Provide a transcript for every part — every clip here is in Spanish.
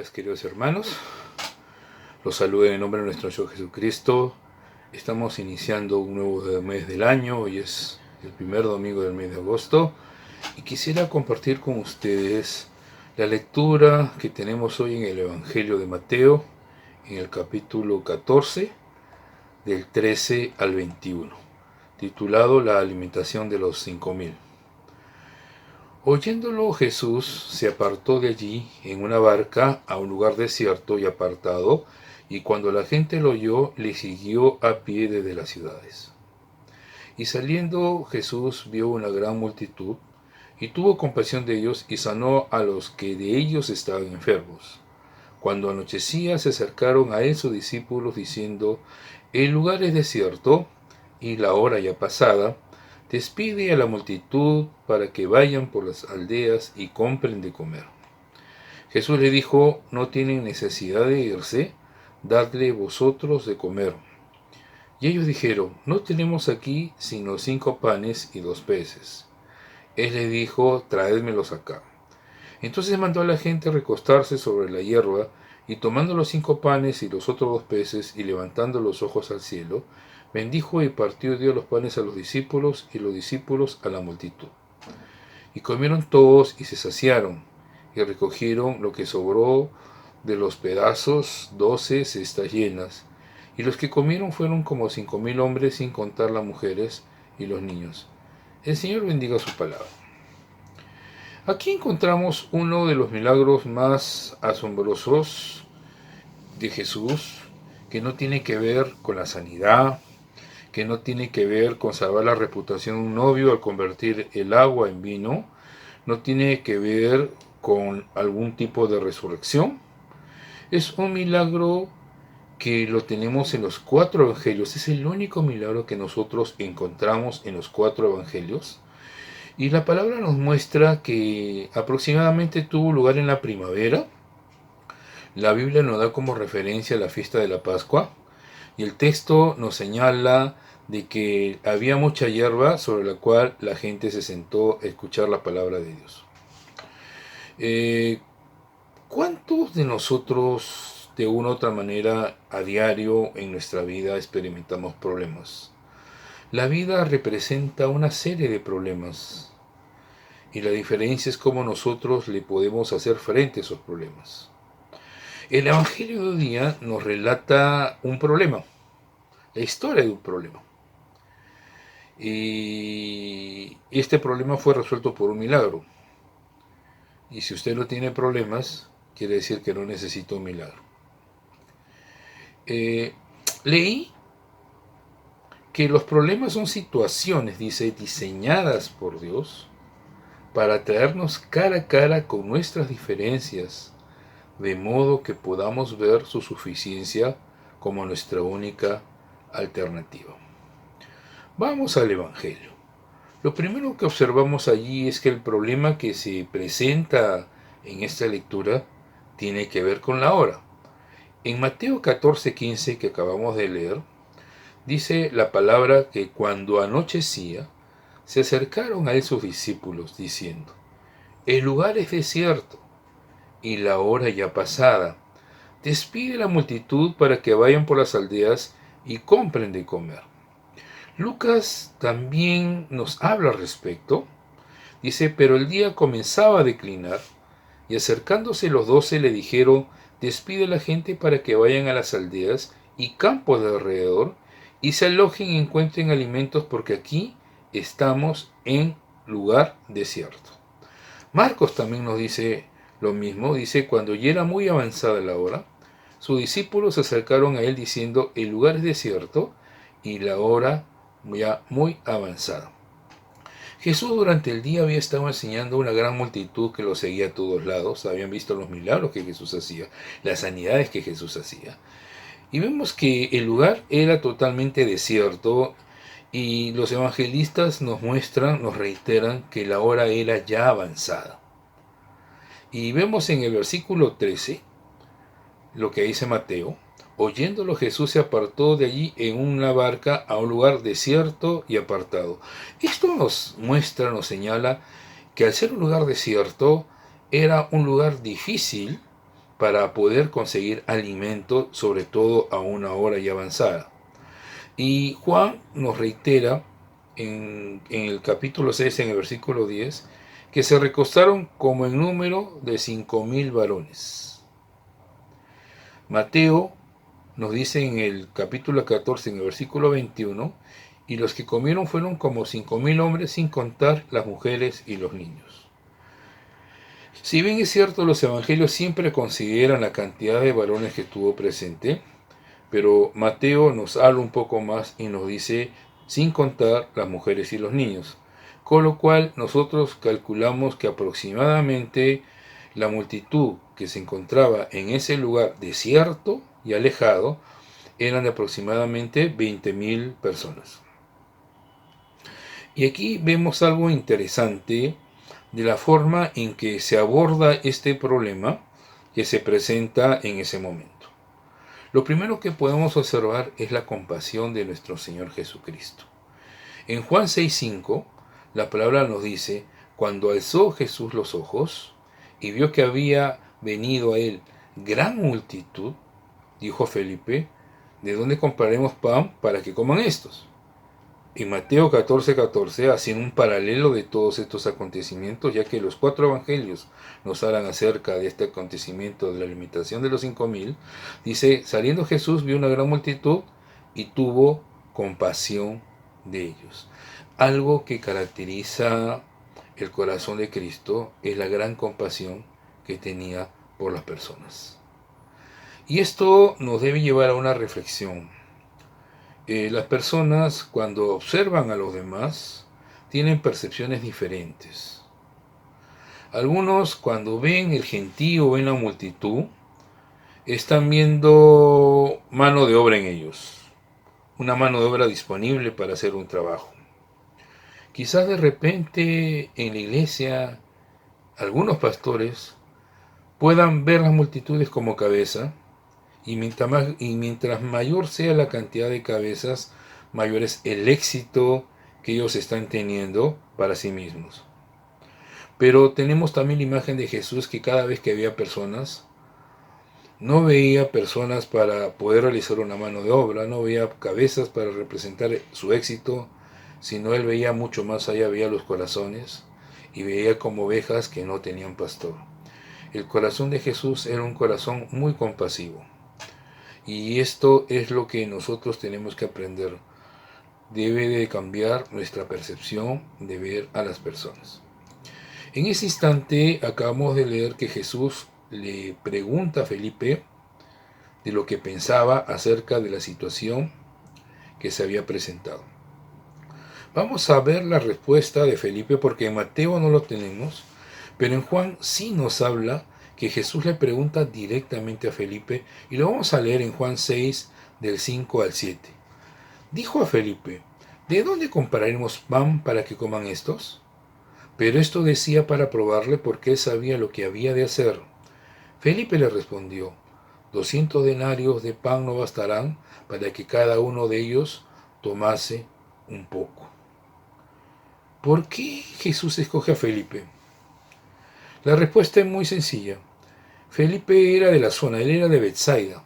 días, queridos hermanos. Los saludo en el nombre de nuestro Señor Jesucristo. Estamos iniciando un nuevo mes del año. Hoy es el primer domingo del mes de agosto. Y quisiera compartir con ustedes la lectura que tenemos hoy en el Evangelio de Mateo, en el capítulo 14, del 13 al 21, titulado La alimentación de los 5000. Oyéndolo, Jesús se apartó de allí en una barca a un lugar desierto y apartado, y cuando la gente lo oyó, le siguió a pie desde las ciudades. Y saliendo, Jesús vio una gran multitud, y tuvo compasión de ellos, y sanó a los que de ellos estaban enfermos. Cuando anochecía, se acercaron a él sus discípulos, diciendo: El lugar es desierto, y la hora ya pasada. Despide a la multitud para que vayan por las aldeas y compren de comer. Jesús le dijo: No tienen necesidad de irse, dadle vosotros de comer. Y ellos dijeron: No tenemos aquí sino 5 panes y 2 peces. Él les dijo: Traédmelos acá. Entonces mandó a la gente recostarse sobre la hierba, y tomando los 5 panes y los otros 2 peces, y levantando los ojos al cielo, bendijo y partió y dio los panes a los discípulos, y los discípulos a la multitud. Y comieron todos y se saciaron, y recogieron lo que sobró de los pedazos, 12 cestas llenas. Y los que comieron fueron como 5000 hombres, sin contar las mujeres y los niños. El Señor bendiga su palabra. Aquí encontramos uno de los milagros más asombrosos de Jesús, que no tiene que ver con la sanidad, que no tiene que ver con salvar la reputación de un novio al convertir el agua en vino, no tiene que ver con algún tipo de resurrección. Es un milagro que lo tenemos en los 4 evangelios. Es el único milagro que nosotros encontramos en los 4 evangelios. Y la palabra nos muestra que aproximadamente tuvo lugar en la primavera. La Biblia nos da como referencia la fiesta de la Pascua. Y el texto nos señala de que había mucha hierba sobre la cual la gente se sentó a escuchar la palabra de Dios. ¿Cuántos de nosotros, de una u otra manera, a diario en nuestra vida experimentamos problemas? La vida representa una serie de problemas, y la diferencia es cómo nosotros le podemos hacer frente a esos problemas. El Evangelio de hoy día nos relata un problema, la historia de un problema. Y este problema fue resuelto por un milagro. Y si usted no tiene problemas, quiere decir que no necesita un milagro. Leí que los problemas son situaciones, dice, diseñadas por Dios para traernos cara a cara con nuestras diferencias, de modo que podamos ver su suficiencia como nuestra única alternativa. Vamos al Evangelio. Lo primero que observamos allí es que el problema que se presenta en esta lectura tiene que ver con la hora. En Mateo 14:15, que acabamos de leer, dice la palabra que cuando anochecía, se acercaron a él sus discípulos, diciendo: El lugar es desierto, y la hora ya pasada. Despide a la multitud para que vayan por las aldeas y compren de comer. Lucas también nos habla al respecto. Dice: Pero el día comenzaba a declinar, y acercándose los 12 le dijeron: Despide a la gente para que vayan a las aldeas y campos de alrededor, y se alojen y encuentren alimentos, porque aquí estamos en lugar desierto. Marcos también nos dice lo mismo. Dice: Cuando ya era muy avanzada la hora, sus discípulos se acercaron a él diciendo: El lugar es desierto y la hora ya muy avanzada. Jesús durante el día había estado enseñando a una gran multitud que lo seguía a todos lados. Habían visto los milagros que Jesús hacía, las sanidades que Jesús hacía. Y vemos que el lugar era totalmente desierto, y los evangelistas nos muestran, nos reiteran que la hora era ya avanzada. Y vemos en el versículo 13 lo que dice Mateo: Oyéndolo, Jesús se apartó de allí en una barca a un lugar desierto y apartado. Esto nos muestra, nos señala que al ser un lugar desierto, era un lugar difícil para poder conseguir alimento, sobre todo a una hora ya avanzada. Y Juan nos reitera en el capítulo 6, en el versículo 10, que se recostaron como en número de 5.000 varones. Mateo nos dice en el capítulo 14, en el versículo 21, y los que comieron fueron como 5.000 hombres, sin contar las mujeres y los niños. Si bien es cierto, los evangelios siempre consideran la cantidad de varones que estuvo presente, pero Mateo nos habla un poco más y nos dice sin contar las mujeres y los niños, con lo cual nosotros calculamos que aproximadamente la multitud que se encontraba en ese lugar desierto y alejado eran de aproximadamente 20.000 personas. Y aquí vemos algo interesante de la forma en que se aborda este problema que se presenta en ese momento. Lo primero que podemos observar es la compasión de nuestro Señor Jesucristo. En Juan 6:5, la palabra nos dice, cuando alzó Jesús los ojos y vio que había venido a él gran multitud, dijo a Felipe, ¿de dónde compraremos pan para que coman estos? En Mateo 14:14, haciendo un paralelo de todos estos acontecimientos, ya que los 4 evangelios nos hablan acerca de este acontecimiento de la alimentación de los 5.000, dice, saliendo Jesús vio una gran multitud y tuvo compasión de ellos. Algo que caracteriza el corazón de Cristo es la gran compasión que tenía por las personas. Y esto nos debe llevar a una reflexión. Las personas, cuando observan a los demás, tienen percepciones diferentes. Algunos, cuando ven el gentío, ven la multitud, están viendo mano de obra en ellos, una mano de obra disponible para hacer un trabajo. Quizás de repente en la iglesia algunos pastores puedan ver las multitudes como cabeza, y mientras mayor sea la cantidad de cabezas, mayor es el éxito que ellos están teniendo para sí mismos. Pero tenemos también la imagen de Jesús, que cada vez que veía personas, no veía personas para poder realizar una mano de obra, no veía cabezas para representar su éxito, sino él veía mucho más allá, veía los corazones y veía como ovejas que no tenían pastor. El corazón de Jesús era un corazón muy compasivo. Y esto es lo que nosotros tenemos que aprender. Debe de cambiar nuestra percepción de ver a las personas. En ese instante acabamos de leer que Jesús le pregunta a Felipe de lo que pensaba acerca de la situación que se había presentado. Vamos a ver la respuesta de Felipe, porque en Mateo no lo tenemos, pero en Juan sí nos habla que Jesús le pregunta directamente a Felipe, y lo vamos a leer en Juan 6, del 5 al 7. Dijo a Felipe, ¿de dónde compraremos pan para que coman estos? Pero esto decía para probarle, porque él sabía lo que había de hacer. Felipe le respondió, 200 denarios de pan no bastarán para que cada uno de ellos tomase un poco. ¿Por qué Jesús escoge a Felipe? La respuesta es muy sencilla. Felipe era de la zona, él era de Betsaida.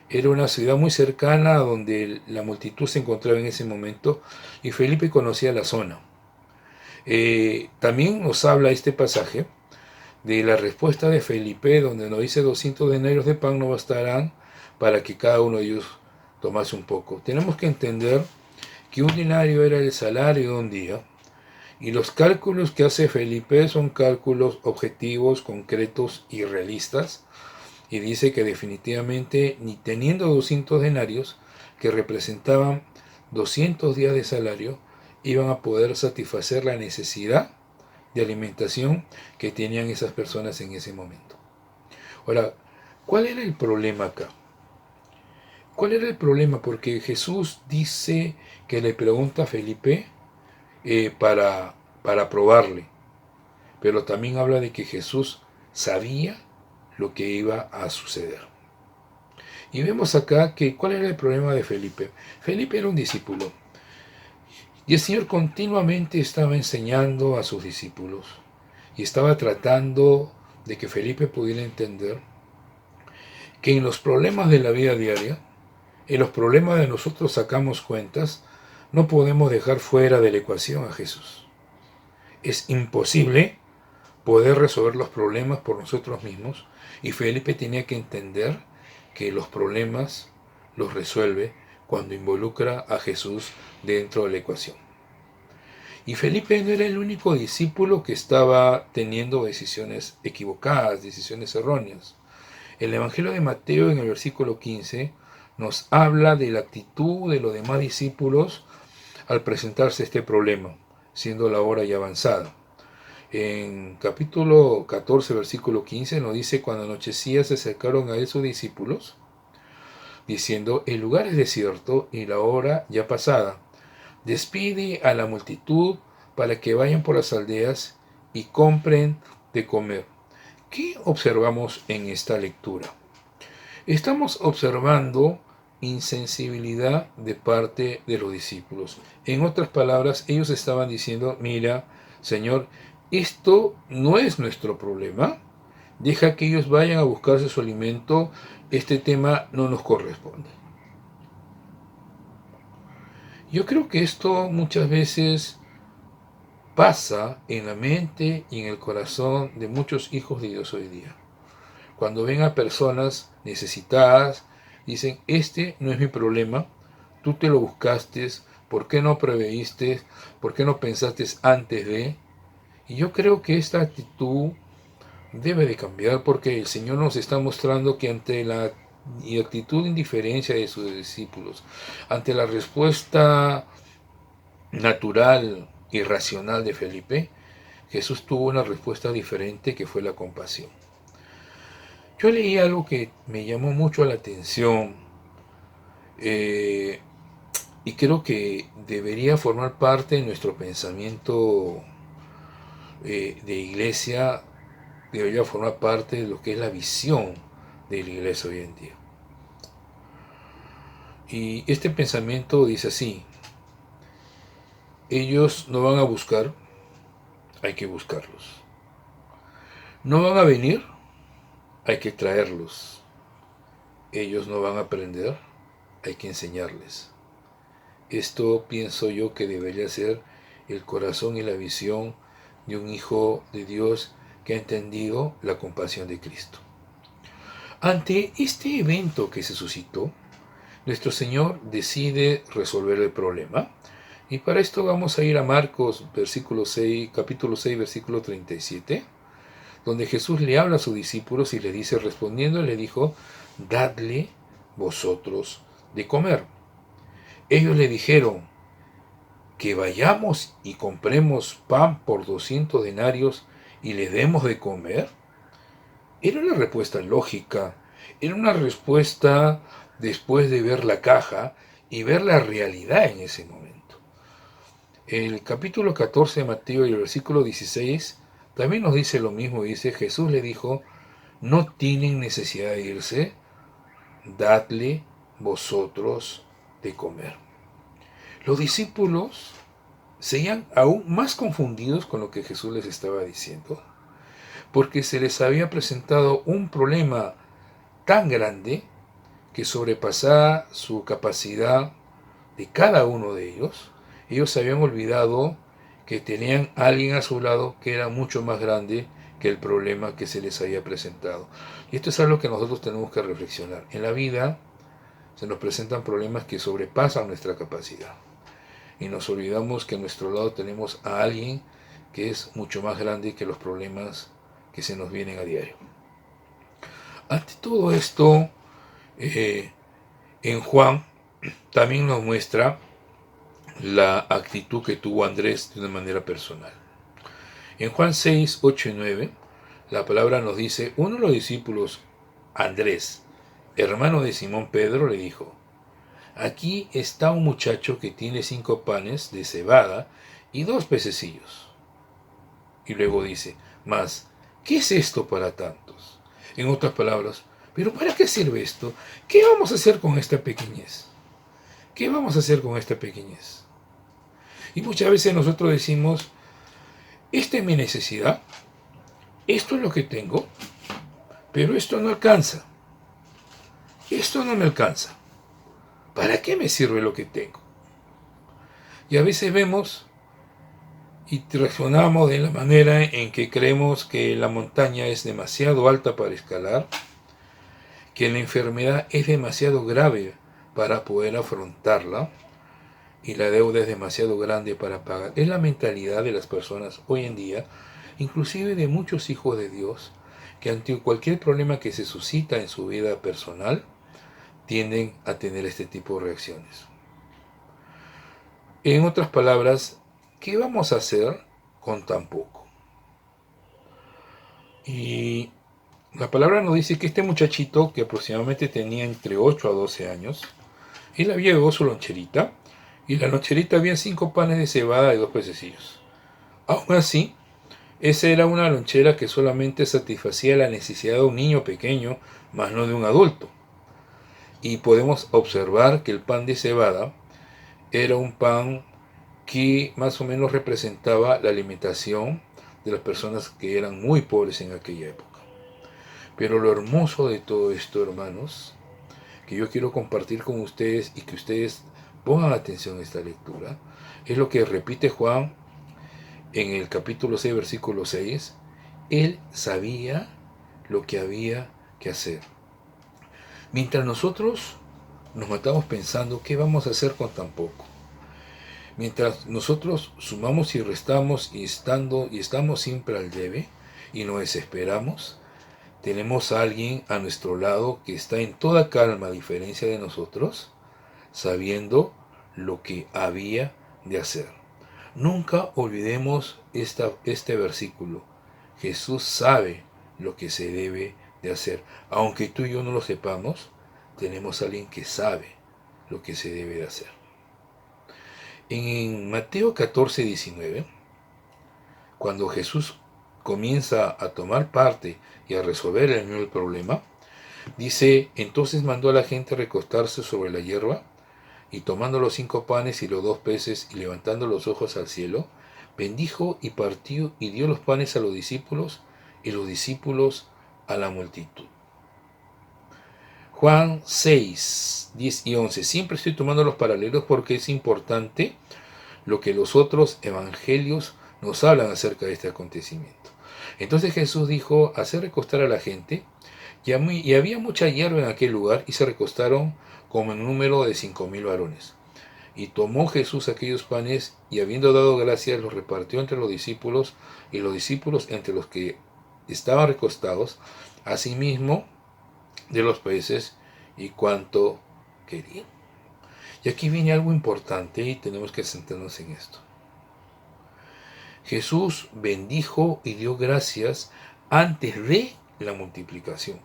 Era una ciudad muy cercana a donde la multitud se encontraba en ese momento, y Felipe conocía la zona. También nos habla este pasaje de la respuesta de Felipe, donde nos dice 200 denarios de pan no bastarán para que cada uno de ellos tomase un poco. Tenemos que entender que un denario era el salario de un día, y los cálculos que hace Felipe son cálculos objetivos, concretos y realistas, y dice que definitivamente ni teniendo 200 denarios, que representaban 200 días de salario, iban a poder satisfacer la necesidad de alimentación que tenían esas personas en ese momento. Ahora, ¿cuál era el problema acá? ¿Cuál era el problema? Porque Jesús dice que le pregunta a Felipe para probarle, pero también habla de que Jesús sabía lo que iba a suceder. Y vemos acá que ¿cuál era el problema de Felipe? Felipe era un discípulo, y el Señor continuamente estaba enseñando a sus discípulos, y estaba tratando de que Felipe pudiera entender que en los problemas de la vida diaria, en los problemas de nosotros sacamos cuentas, no podemos dejar fuera de la ecuación a Jesús. Es imposible poder resolver los problemas por nosotros mismos, y Felipe tenía que entender que los problemas los resuelve cuando involucra a Jesús dentro de la ecuación. Y Felipe no era el único discípulo que estaba teniendo decisiones equivocadas, decisiones erróneas. El Evangelio de Mateo, en el versículo 15, nos habla de la actitud de los demás discípulos al presentarse este problema, siendo la hora ya avanzada. En capítulo 14, versículo 15, nos dice: cuando anochecía se acercaron a él sus discípulos, diciendo: el lugar es desierto y la hora ya pasada. Despide a la multitud para que vayan por las aldeas y compren de comer. ¿Qué observamos en esta lectura? Estamos observando insensibilidad de parte de los discípulos. En otras palabras, ellos estaban diciendo: mira, Señor, esto no es nuestro problema. Deja que ellos vayan a buscarse su alimento. Este tema no nos corresponde. Yo creo que esto muchas veces pasa en la mente y en el corazón de muchos hijos de Dios hoy día. Cuando ven a personas necesitadas, dicen: este no es mi problema, tú te lo buscaste, ¿por qué no preveíste? ¿Por qué no pensaste antes de? Y yo creo que esta actitud debe de cambiar, porque el Señor nos está mostrando que ante la actitud de indiferencia de sus discípulos, ante la respuesta natural y racional de Felipe, Jesús tuvo una respuesta diferente, que fue la compasión. Yo leí algo que me llamó mucho la atención, y creo que debería formar parte de nuestro pensamiento de iglesia, debería formar parte de lo que es la visión de la iglesia hoy en día. Y este pensamiento dice así: ellos no van a buscar, hay que buscarlos. No van a venir, hay que traerlos. Ellos no van a aprender, hay que enseñarles. Esto pienso yo que debería ser el corazón y la visión de un hijo de Dios que ha entendido la compasión de Cristo. Ante este evento que se suscitó, nuestro Señor decide resolver el problema, y para esto vamos a ir a Marcos capítulo 6, versículo 37, donde Jesús le habla a sus discípulos y le dice, respondiendo, le dijo: dadle vosotros de comer. Ellos le dijeron: que vayamos y compremos pan por 200 denarios y le demos de comer. Era una respuesta lógica, era una respuesta después de ver la caja y ver la realidad en ese momento. El capítulo 14 de Mateo y el versículo 16 también nos dice lo mismo. Dice: Jesús le dijo: no tienen necesidad de irse, dadle vosotros de comer. Los discípulos seguían aún más confundidos con lo que Jesús les estaba diciendo, porque se les había presentado un problema tan grande que sobrepasaba su capacidad de cada uno de ellos. Ellos se habían olvidado que tenían a alguien a su lado que era mucho más grande que el problema que se les había presentado. Y esto es algo que nosotros tenemos que reflexionar. En la vida se nos presentan problemas que sobrepasan nuestra capacidad, y nos olvidamos que a nuestro lado tenemos a alguien que es mucho más grande que los problemas que se nos vienen a diario. Ante todo esto, en Juan también nos muestra la actitud que tuvo Andrés de una manera personal. En Juan 6, 8 y 9, la palabra nos dice: uno de los discípulos, Andrés, hermano de Simón Pedro, le dijo: aquí está un muchacho que tiene 5 panes de cebada y 2 pececillos. Y luego dice: mas, ¿qué es esto para tantos? En otras palabras, ¿pero para qué sirve esto? ¿Qué vamos a hacer con esta pequeñez? ¿Qué vamos a hacer con esta pequeñez? Y muchas veces nosotros decimos: esta es mi necesidad, esto es lo que tengo, pero esto no alcanza. esto no me alcanza. ¿Para qué me sirve lo que tengo? Y a veces vemos y reaccionamos de la manera en que creemos que la montaña es demasiado alta para escalar, que la enfermedad es demasiado grave para poder afrontarla y la deuda es demasiado grande para pagar. Es la mentalidad de las personas hoy en día, inclusive de muchos hijos de Dios, que ante cualquier problema que se suscita en su vida personal, tienden a tener este tipo de reacciones. En otras palabras, ¿qué vamos a hacer con tan poco? Y la palabra nos dice que este muchachito, que aproximadamente tenía entre 8 a 12 años, él había llevado su loncherita, y en la loncherita había 5 panes de cebada y 2 pececillos. Aún así, esa era una lonchera que solamente satisfacía la necesidad de un niño pequeño, más no de un adulto. Y podemos observar que el pan de cebada era un pan que más o menos representaba la alimentación de las personas que eran muy pobres en aquella época. Pero lo hermoso de todo esto, hermanos, que yo quiero compartir con ustedes y que ustedes pongan atención a esta lectura, es lo que repite Juan en el capítulo 6, versículo 6. Él sabía lo que había que hacer. Mientras nosotros nos matamos pensando qué vamos a hacer con tan poco, mientras nosotros sumamos y restamos y estamos siempre al debe y nos desesperamos, tenemos a alguien a nuestro lado que está en toda calma, a diferencia de nosotros, sabiendo lo que había de hacer. Nunca olvidemos este versículo. Jesús sabe lo que se debe de hacer. Aunque tú y yo no lo sepamos, tenemos a alguien que sabe lo que se debe de hacer. En Mateo 14, 19, cuando Jesús comienza a tomar parte y a resolver el problema, dice: entonces mandó a la gente recostarse sobre la hierba, y tomando los 5 panes y los 2 peces, y levantando los ojos al cielo, bendijo y partió y dio los panes a los discípulos, y los discípulos a la multitud. Juan 6, 10 y 11. Siempre estoy tomando los paralelos porque es importante lo que los otros evangelios nos hablan acerca de este acontecimiento. Entonces Jesús dijo: hacer recostar a la gente, y había mucha hierba en aquel lugar, y se recostaron como en número de 5,000 varones. Y tomó Jesús aquellos panes, y habiendo dado gracias, los repartió entre los discípulos, y los discípulos entre los que estaban recostados, asimismo de los peces, y cuanto querían. Y aquí viene algo importante y tenemos que centrarnos en esto. Jesús bendijo y dio gracias antes de la multiplicación.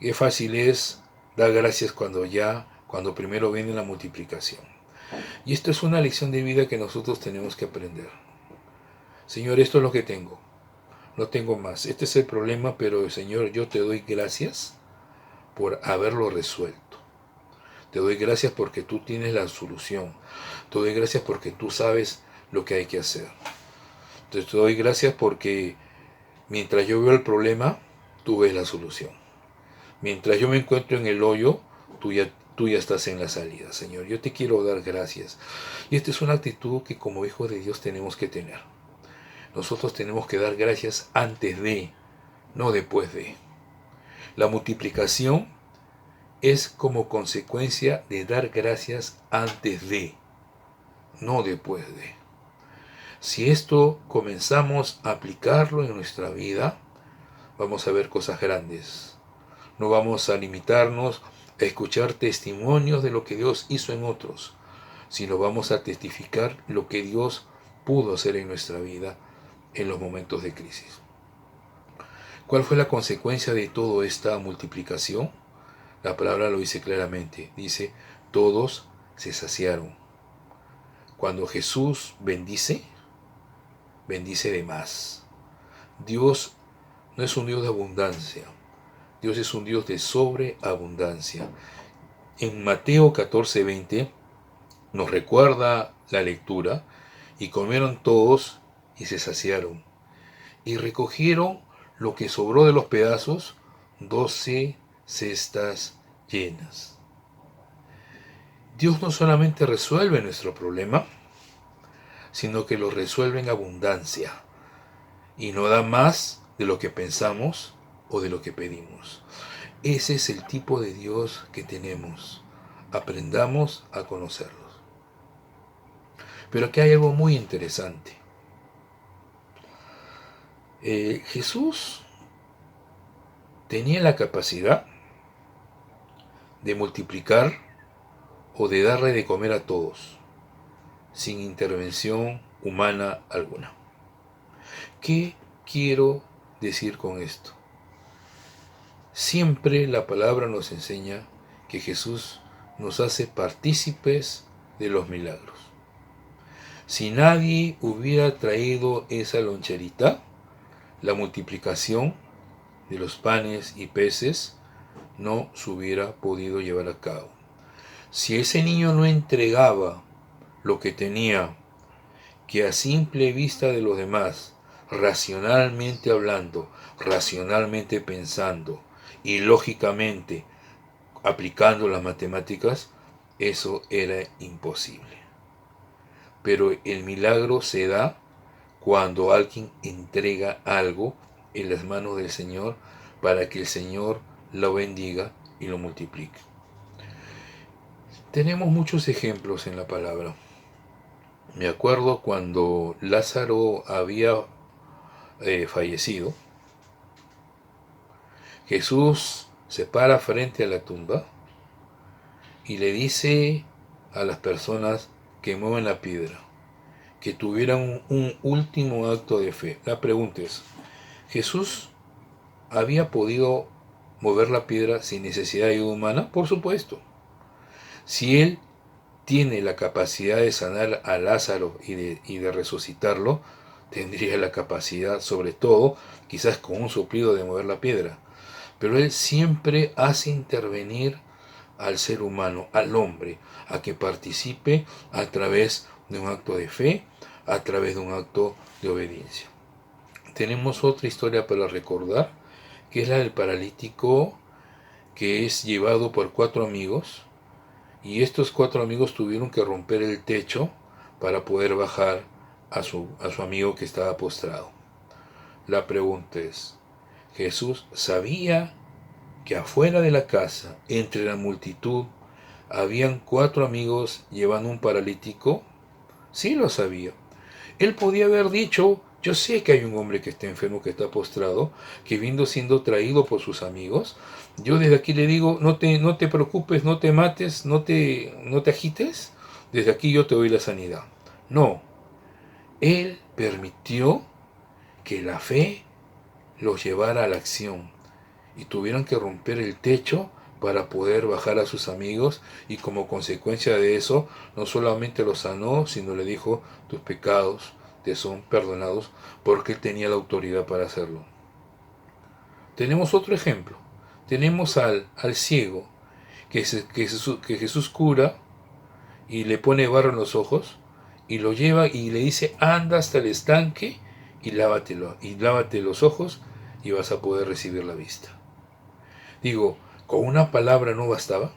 Qué fácil es dar gracias cuando primero viene la multiplicación. Y esto es una lección de vida que nosotros tenemos que aprender. Señor, esto es lo que tengo. No tengo más. Este es el problema, pero Señor, yo te doy gracias por haberlo resuelto. Te doy gracias porque tú tienes la solución. Te doy gracias porque tú sabes lo que hay que hacer. Te doy gracias porque mientras yo veo el problema, tú ves la solución. Mientras yo me encuentro en el hoyo, tú ya estás en la salida, Señor. Yo te quiero dar gracias. Y esta es una actitud que como hijos de Dios tenemos que tener. Nosotros tenemos que dar gracias antes de, no después de. La multiplicación es como consecuencia de dar gracias antes de, no después de. Si esto comenzamos a aplicarlo en nuestra vida, vamos a ver cosas grandes. No vamos a limitarnos a escuchar testimonios de lo que Dios hizo en otros, sino vamos a testificar lo que Dios pudo hacer en nuestra vida en los momentos de crisis. ¿Cuál fue la consecuencia de toda esta multiplicación? La palabra lo dice claramente. Dice: todos se saciaron. Cuando Jesús bendice, bendice de más. Dios no es un Dios de abundancia. Dios es un Dios de sobreabundancia. En Mateo 14, 20 nos recuerda la lectura: y comieron todos y se saciaron, y recogieron lo que sobró de los pedazos, 12 cestas llenas. Dios no solamente resuelve nuestro problema, sino que lo resuelve en abundancia y no da más de lo que pensamos o de lo que pedimos. Ese es el tipo de Dios que tenemos. Aprendamos a conocerlos. Pero aquí hay algo muy interesante. Jesús tenía la capacidad de multiplicar o de darle de comer a todos, sin intervención humana alguna. ¿Qué quiero decir con esto? Siempre la palabra nos enseña que Jesús nos hace partícipes de los milagros. Si nadie hubiera traído esa loncherita, la multiplicación de los panes y peces no se hubiera podido llevar a cabo. Si ese niño no entregaba lo que tenía, que a simple vista de los demás, racionalmente hablando, racionalmente pensando y lógicamente aplicando las matemáticas, eso era imposible. Pero el milagro se da cuando alguien entrega algo en las manos del Señor para que el Señor lo bendiga y lo multiplique. Tenemos muchos ejemplos en la palabra. Me acuerdo cuando Lázaro había fallecido, Jesús se para frente a la tumba y le dice a las personas que mueven la piedra, que tuvieran un último acto de fe. La pregunta es, ¿Jesús había podido mover la piedra sin necesidad de ayuda humana? Por supuesto. Si Él tiene la capacidad de sanar a Lázaro y de resucitarlo, tendría la capacidad, sobre todo, quizás con un soplido, de mover la piedra. Pero Él siempre hace intervenir al ser humano, al hombre, a que participe a través de un acto de fe, a través de un acto de obediencia. Tenemos otra historia para recordar, que es la del paralítico que es llevado por 4 amigos, y estos 4 amigos tuvieron que romper el techo para poder bajar a su amigo que estaba postrado. La pregunta es, ¿Jesús sabía que afuera de la casa, entre la multitud, habían 4 amigos llevando un paralítico? Sí lo sabía. Él podía haber dicho, yo sé que hay un hombre que está enfermo, que está postrado, que viendo siendo traído por sus amigos, yo desde aquí le digo, no te preocupes, no te mates, no te agites, desde aquí yo te doy la sanidad. No, Él permitió que la fe los llevara a la acción y tuvieron que romper el techo para poder bajar a sus amigos, y como consecuencia de eso no solamente los sanó, sino le dijo, tus pecados te son perdonados, porque Él tenía la autoridad para hacerlo. Tenemos otro ejemplo. Tenemos al ciego que Jesús cura y le pone barro en los ojos y lo lleva y le dice, anda hasta el estanque y lávate los ojos y vas a poder recibir la vista. Digo, ¿con una palabra no bastaba?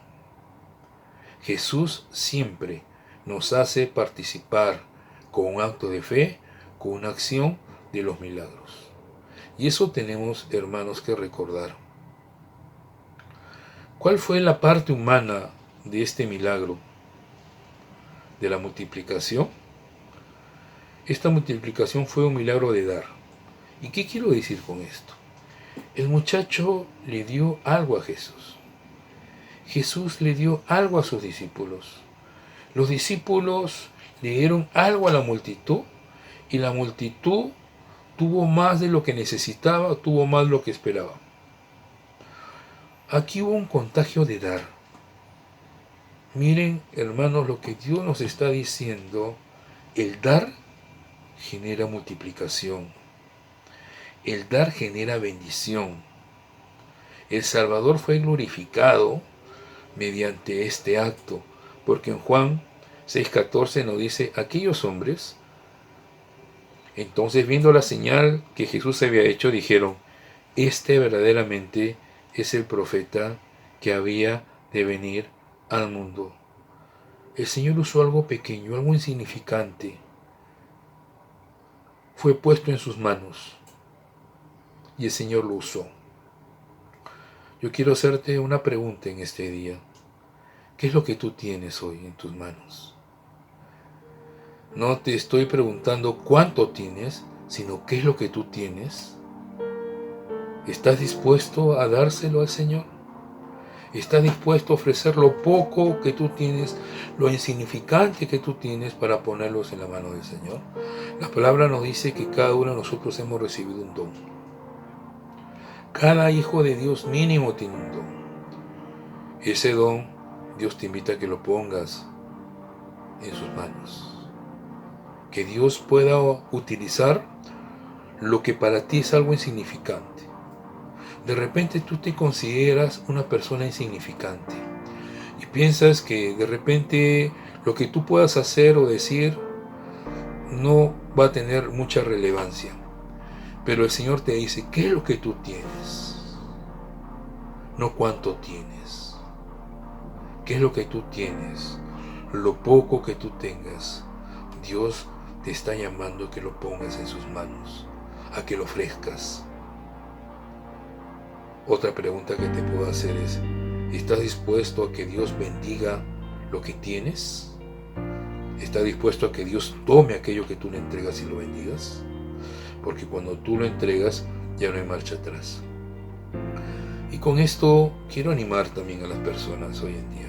Jesús siempre nos hace participar con un acto de fe, con una acción de los milagros. Y eso tenemos, hermanos, que recordar. ¿Cuál fue la parte humana de este milagro? De la multiplicación. Esta multiplicación fue un milagro de dar. ¿Y qué quiero decir con esto? El muchacho le dio algo a Jesús. Jesús le dio algo a sus discípulos. Los discípulos le dieron algo a la multitud, y la multitud tuvo más de lo que necesitaba, tuvo más de lo que esperaba. Aquí hubo un contagio de dar. Miren, hermanos, lo que Dios nos está diciendo, el dar genera multiplicación. El dar genera bendición. El Salvador fue glorificado mediante este acto, porque en Juan 6:14 nos dice, aquellos hombres, entonces viendo la señal que Jesús había hecho, dijeron, este verdaderamente es el profeta que había de venir al mundo. El Señor usó algo pequeño, algo insignificante. Fue puesto en sus manos y el Señor lo usó. Yo quiero hacerte una pregunta en este día. ¿Qué es lo que tú tienes hoy en tus manos? No te estoy preguntando cuánto tienes, sino qué es lo que tú tienes. ¿Estás dispuesto a dárselo al Señor? ¿Estás dispuesto a ofrecer lo poco que tú tienes, lo insignificante que tú tienes para ponerlos en la mano del Señor? La palabra nos dice que cada uno de nosotros hemos recibido un don. Cada hijo de Dios mínimo tiene un don. Ese don, Dios te invita a que lo pongas en sus manos. Que Dios pueda utilizar lo que para ti es algo insignificante. De repente tú te consideras una persona insignificante y piensas que de repente lo que tú puedas hacer o decir no va a tener mucha relevancia. Pero el Señor te dice, ¿qué es lo que tú tienes? No cuánto tienes. ¿Qué es lo que tú tienes? Lo poco que tú tengas. Dios te está llamando a que lo pongas en sus manos, a que lo ofrezcas. Otra pregunta que te puedo hacer es, ¿estás dispuesto a que Dios bendiga lo que tienes? ¿Estás dispuesto a que Dios tome aquello que tú le entregas y lo bendigas? Porque cuando tú lo entregas, ya no hay marcha atrás. Y con esto quiero animar también a las personas hoy en día.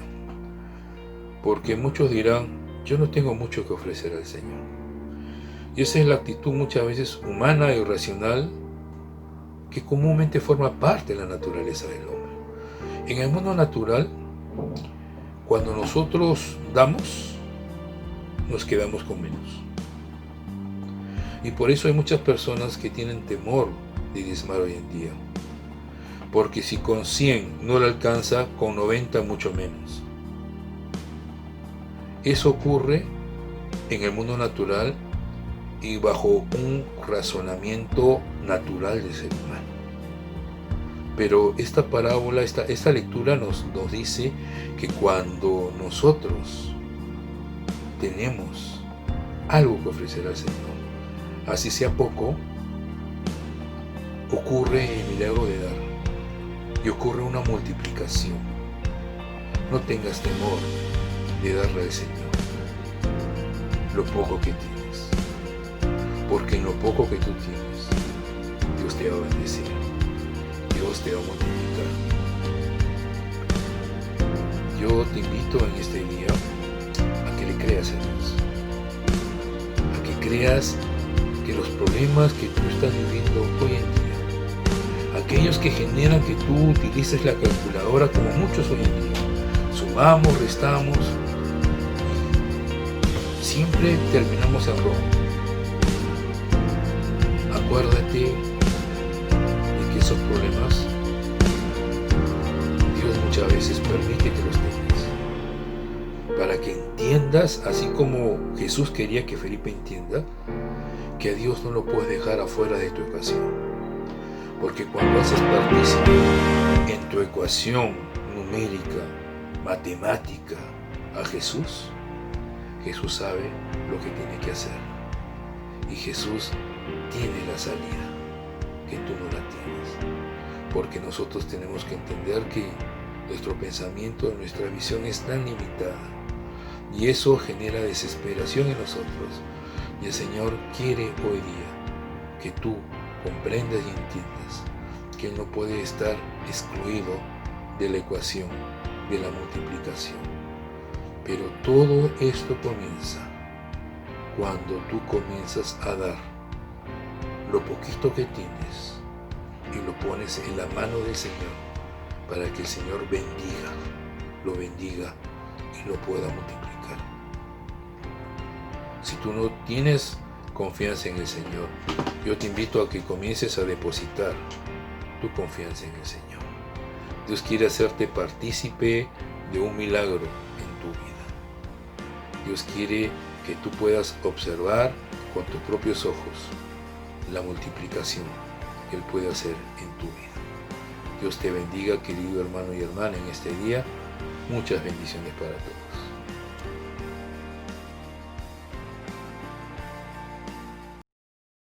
Porque muchos dirán, yo no tengo mucho que ofrecer al Señor. Y esa es la actitud muchas veces humana y racional que comúnmente forma parte de la naturaleza del hombre. En el mundo natural, cuando nosotros damos, nos quedamos con menos. Y por eso hay muchas personas que tienen temor de diezmar hoy en día. Porque si con 100 no le alcanza, con 90 mucho menos. Eso ocurre en el mundo natural y bajo un razonamiento natural del ser humano. Pero esta parábola, esta lectura nos dice que cuando nosotros tenemos algo que ofrecer al Señor, así sea poco, ocurre el milagro de dar y ocurre una multiplicación. No tengas temor de darle al Señor lo poco que tienes, porque en lo poco que tú tienes, Dios te va a bendecir, Dios te va a multiplicar. Yo te invito en este día a que le creas a Dios, a que creas que los problemas que tú estás viviendo hoy en día, aquellos que generan que tú utilices la calculadora como muchos hoy en día, sumamos, restamos, siempre terminamos en rojo. Acuérdate de que esos problemas Dios muchas veces permite que los tengas, para que entiendas, así como Jesús quería que Felipe entienda, que a Dios no lo puedes dejar afuera de tu ecuación. Porque cuando haces partícipe en tu ecuación numérica, matemática, a Jesús, Jesús sabe lo que tiene que hacer. Y Jesús tiene la salida, que tú no la tienes. Porque nosotros tenemos que entender que nuestro pensamiento, nuestra visión es tan limitada. Y eso genera desesperación en nosotros. Y el Señor quiere hoy día que tú comprendas y entiendas que Él no puede estar excluido de la ecuación de la multiplicación. Pero todo esto comienza cuando tú comienzas a dar lo poquito que tienes y lo pones en la mano del Señor para que el Señor lo bendiga y lo pueda multiplicar. Si tú no tienes confianza en el Señor, yo te invito a que comiences a depositar tu confianza en el Señor. Dios quiere hacerte partícipe de un milagro en tu vida. Dios quiere que tú puedas observar con tus propios ojos la multiplicación que Él puede hacer en tu vida. Dios te bendiga, querido hermano y hermana, en este día. Muchas bendiciones para todos.